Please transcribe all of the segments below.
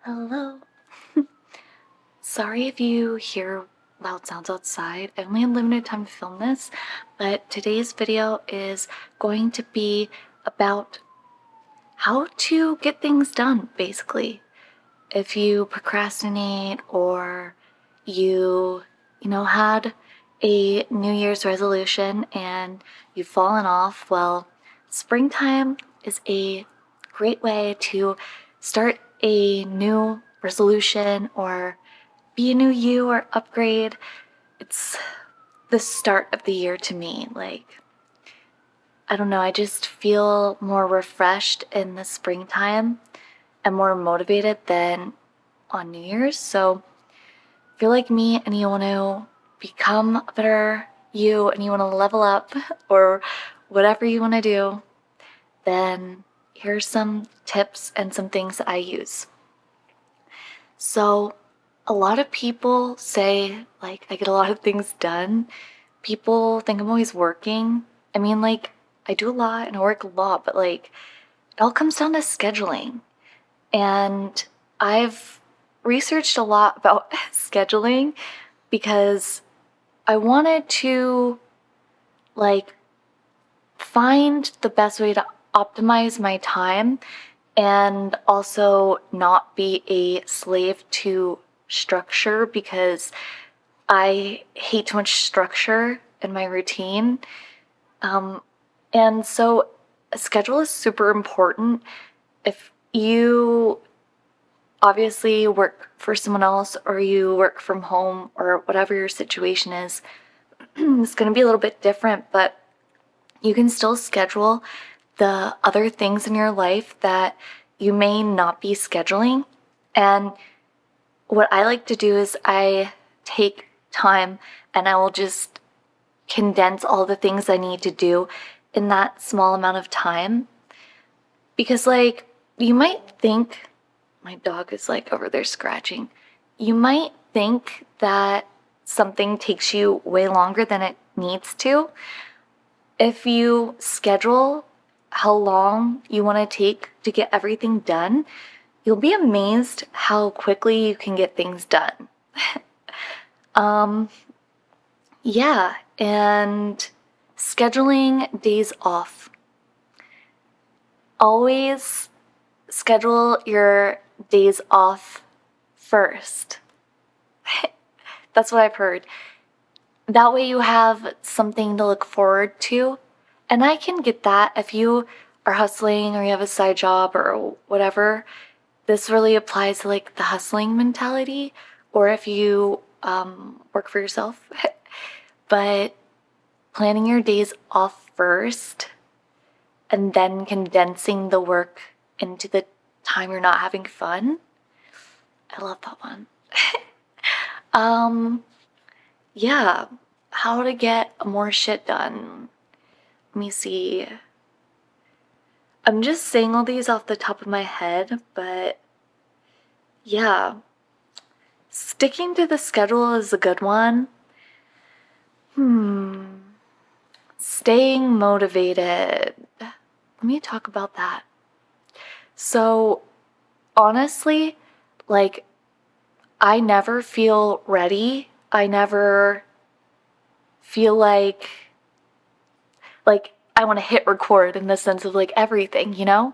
Hello. Sorry if you hear loud sounds outside. I only had limited time to film this, but today's video is going to be about how to get things done, basically. If you procrastinate or you had a New Year's resolution and you've fallen off, well, springtime is a great way to start a new resolution or be a new you or upgrade. It's the start of the year to me. I don't know, I just feel more refreshed in the springtime and more motivated than on New Year's. So if you're like me and you want to become a better you and you want to level up or whatever you want to do, then here's some tips and some things that I use. So a lot of people say, I get a lot of things done. People think I'm always working. I mean, I do a lot and I work a lot, but it all comes down to scheduling. And I've researched a lot about scheduling because I wanted to find the best way to optimize my time and also not be a slave to structure because I hate too much structure in my routine. And so a schedule is super important. If you obviously work for someone else or you work from home or whatever your situation is, it's going to be a little bit different, but you can still schedule the other things in your life that you may not be scheduling. And what I like to do is I take time and I will just condense all the things I need to do in that small amount of time. Because you might think, my dog is over there scratching. You might think that something takes you way longer than it needs to. If you schedule how long you want to take to get everything done, you'll be amazed how quickly you can get things done. Yeah, and scheduling days off. Always schedule your days off first. That's what I've heard. That way you have something to look forward to. And I can get that if you are hustling or you have a side job or whatever. This really applies to the hustling mentality, or if you work for yourself. But planning your days off first and then condensing the work into the time you're not having fun. I love that one. Yeah, how to get more shit done. Let me see. I'm just saying all these off the top of my head, but yeah. Sticking to the schedule is a good one. Staying motivated. Let me talk about that. So, honestly, I never feel ready. I never feel like I want to hit record in the sense of everything, you know?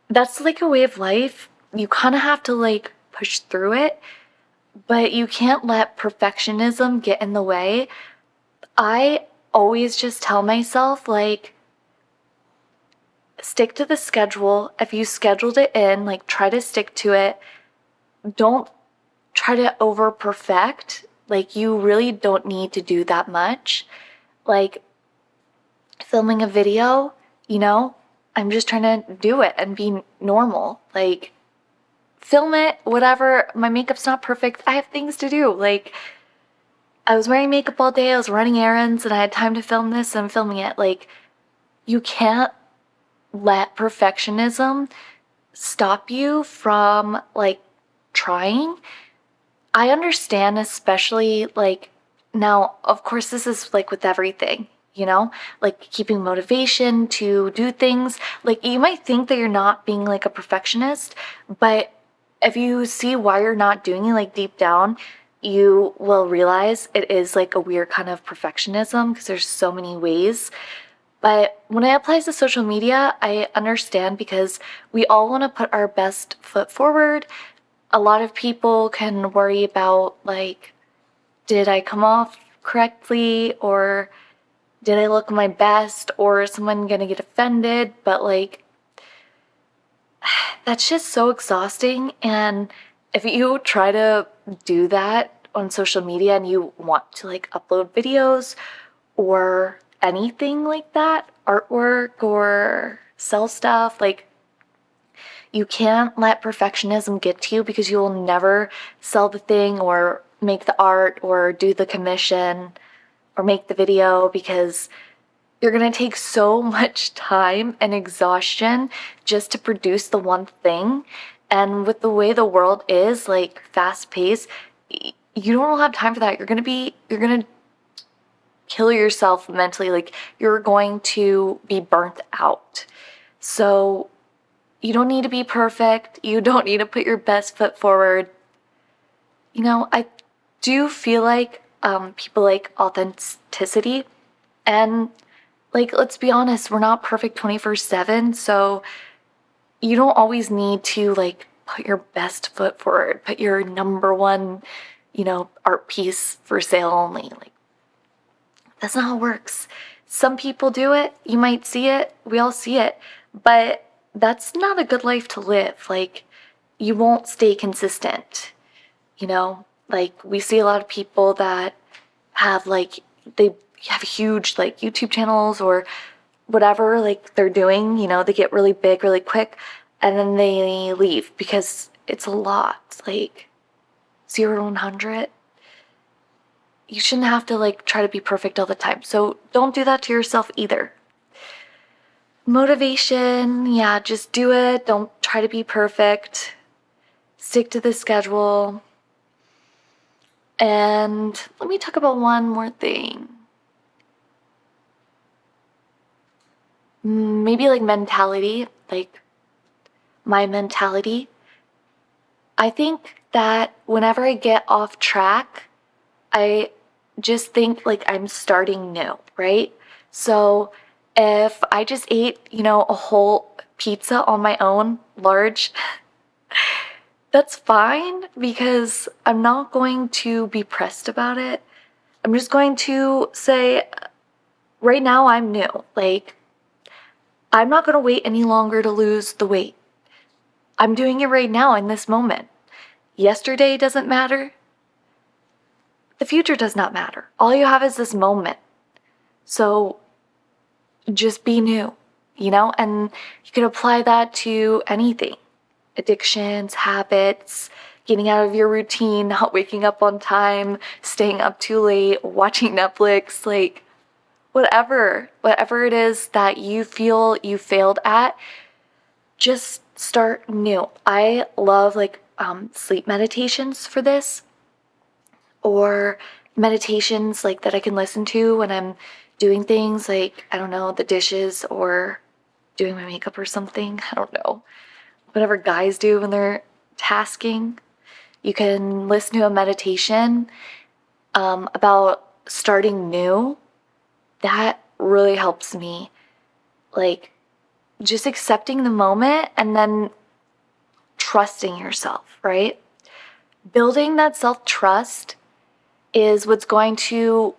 That's a way of life. You kind of have to push through it, but you can't let perfectionism get in the way. I always just tell myself stick to the schedule. If you scheduled it in, try to stick to it. Don't try to over perfect. You really don't need to do that much. Filming a video, I'm just trying to do it and be normal. Film it, whatever. My makeup's not perfect. I have things to do. I was wearing makeup all day. I was running errands and I had time to film this and I'm filming it. You can't let perfectionism stop you from trying. I understand, especially now, of course, this is with everything, keeping motivation to do things. You might think that you're not being a perfectionist, but if you see why you're not doing it, like deep down, you will realize it is like a weird kind of perfectionism because there's so many ways. But when it applies to social media, I understand because we all want to put our best foot forward. A lot of people can worry about, like, did I come off correctly, or did I look my best, or is someone gonna get offended? But like, that's just so exhausting. And if you try to do that on social media and you want to like upload videos or anything like that, artwork or sell stuff, like, you can't let perfectionism get to you because you will never sell the thing or make the art or do the commission or make the video because you're going to take so much time and exhaustion just to produce the one thing. And with the way the world is, like fast paced, you don't have time for that. You're going to kill yourself mentally. Like, you're going to be burnt out. So you don't need to be perfect. You don't need to put your best foot forward. I do feel like people like authenticity. And, like, let's be honest, we're not perfect 24/7. So you don't always need to, like, put your best foot forward, put your number one, art piece for sale only. Like, that's not how it works. Some people do it. You might see it. We all see it. But that's not a good life to live. Like, you won't stay consistent. Like, we see a lot of people that have, like, they have huge, like, YouTube channels or whatever, like, they're doing, they get really big really quick and then they leave because it's a lot. Like, 0 to 100. You shouldn't have to, like, try to be perfect all the time. So don't do that to yourself either. Motivation, yeah, just do it. Don't try to be perfect. Stick to the schedule. And let me talk about one more thing. Maybe like mentality, like my mentality. I think that whenever I get off track, I just think like I'm starting new, right? So if I just ate, a whole pizza on my own, large, that's fine because I'm not going to be pressed about it. I'm just going to say, right now I'm new. Like, I'm not going to wait any longer to lose the weight. I'm doing it right now in this moment. Yesterday doesn't matter. The future does not matter. All you have is this moment. So just be new, and you can apply that to anything. Addictions, habits, getting out of your routine, not waking up on time, staying up too late, watching Netflix, like whatever it is that you feel you failed at, just start new. I love like sleep meditations for this, or meditations like that I can listen to when I'm doing things like, I don't know, the dishes or doing my makeup or something. I don't know. Whatever guys do when they're tasking. You can listen to a meditation about starting new. That really helps me. Like, just accepting the moment and then trusting yourself, right? Building that self-trust is what's going to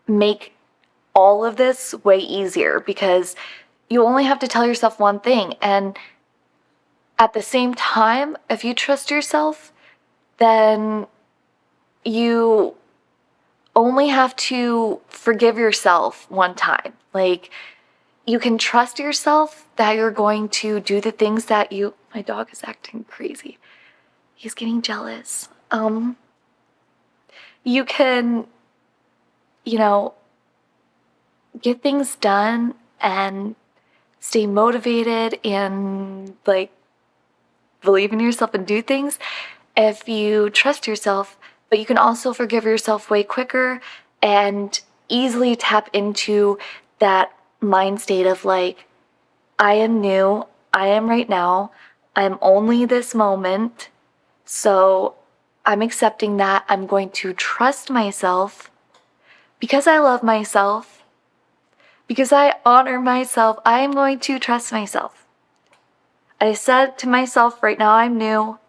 make all of this way easier because you only have to tell yourself one thing. And at the same time, if you trust yourself, then you only have to forgive yourself one time. Like, you can trust yourself that you're going to do the things that my dog is acting crazy. He's getting jealous. You can, get things done and stay motivated and like believe in yourself and do things if you trust yourself, but you can also forgive yourself way quicker and easily tap into that mind state of like, I am new, I am right now, I'm only this moment, So I'm accepting that. I'm going to trust myself because I love myself, because I honor myself. I am going to trust myself. I said to myself, right now I'm new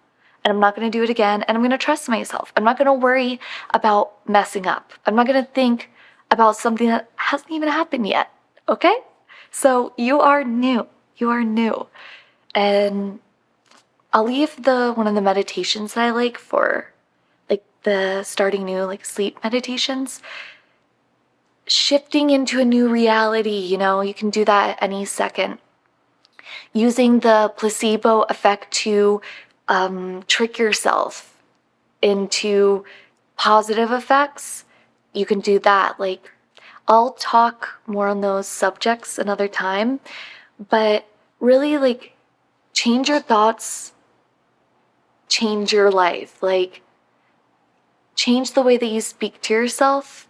and I'm not going to do it again. And I'm going to trust myself. I'm not going to worry about messing up. I'm not going to think about something that hasn't even happened yet. Okay? So you are new. You are new. And I'll leave one of the meditations that I like for like the starting new, like sleep meditations. Shifting into a new reality, you can do that at any second. Using the placebo effect to trick yourself into positive effects, you can do that. Like, I'll talk more on those subjects another time, but really, like, change your thoughts, change your life. Like, change the way that you speak to yourself,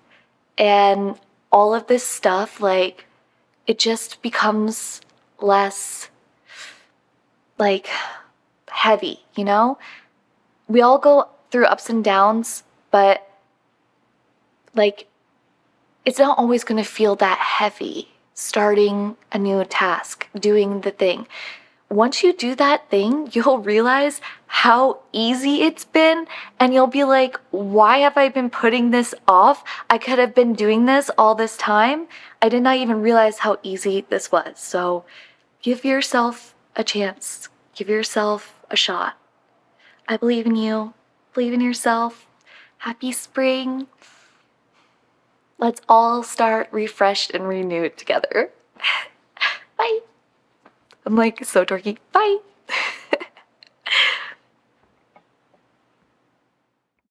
and all of this stuff, like, it just becomes less, like, heavy, We all go through ups and downs, but, like, it's not always going to feel that heavy starting a new task, doing the thing. Once you do that thing, you'll realize how easy it's been, and you'll be like, why have I been putting this off? I could have been doing this all this time. I did not even realize how easy this was. So give yourself a chance. Give yourself a shot. I believe in you. Believe in yourself. Happy spring. Let's all start refreshed and renewed together. Bye. I'm like so dorky. Bye.